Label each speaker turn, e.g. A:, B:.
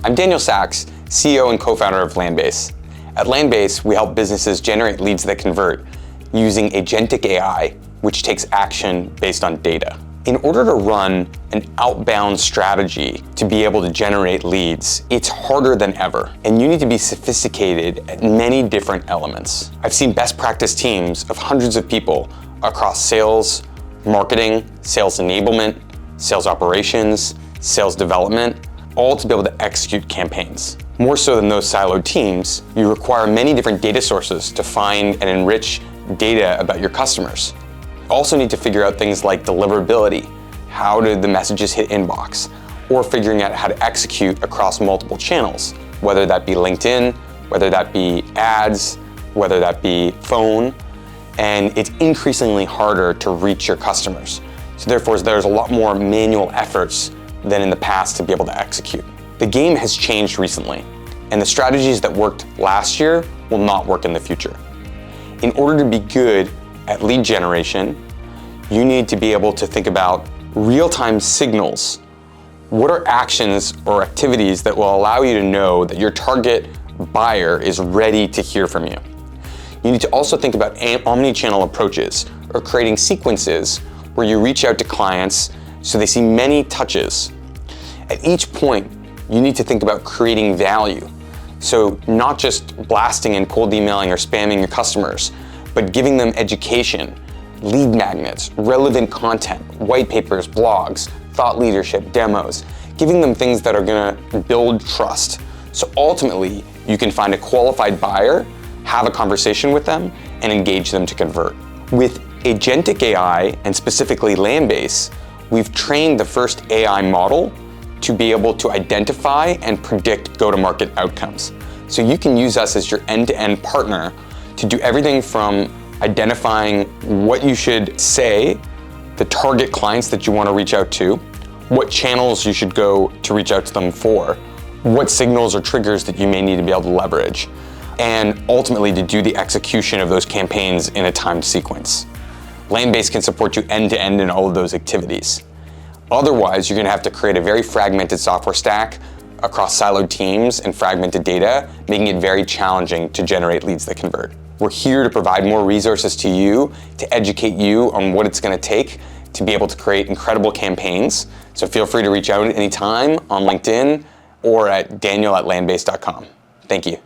A: I'm Daniel Sachs, CEO and co-founder of Landbase. At Landbase, we help businesses generate leads that convert using agentic AI, which takes action based on data. In order to run an outbound strategy to be able to generate leads, it's harder than ever, and you need to be sophisticated at many different elements. I've seen best practice teams of hundreds of people across sales, marketing, sales enablement, sales operations, sales development, all to be able to execute campaigns. More so than those siloed teams, you require many different data sources to find and enrich data about your customers. You also need to figure out things like deliverability. How did the messages hit inbox? Or figuring out how to execute across multiple channels, whether that be LinkedIn, whether that be ads, whether that be phone, and it's increasingly harder to reach your customers. So therefore, there's a lot more manual efforts than in the past to be able to execute. The game has changed recently, and the strategies that worked last year will not work in the future. In order to be good at lead generation, you need to be able to think about real-time signals. What are actions or activities that will allow you to know that your target buyer is ready to hear from you? You need to also think about omni-channel approaches or creating sequences where you reach out to clients so they see many touches. At each point, you need to think about creating value. So not just blasting and cold emailing or spamming your customers, but giving them education, lead magnets, relevant content, white papers, blogs, thought leadership, demos, giving them things that are gonna build trust. So ultimately, you can find a qualified buyer, have a conversation with them, and engage them to convert. With agentic AI, and specifically Landbase, we've trained the first AI model to be able to identify and predict go-to-market outcomes. So you can use us as your end-to-end partner to do everything from identifying what you should say, the target clients that you want to reach out to, what channels you should go to reach out to them for, what signals or triggers that you may need to be able to leverage, and ultimately to do the execution of those campaigns in a timed sequence. Landbase can support you end-to-end in all of those activities. Otherwise, you're going to have to create a very fragmented software stack across siloed teams and fragmented data, making it very challenging to generate leads that convert. We're here to provide more resources to you, to educate you on what it's going to take to be able to create incredible campaigns. So feel free to reach out at any time on LinkedIn or at daniel@landbase.com. Thank you.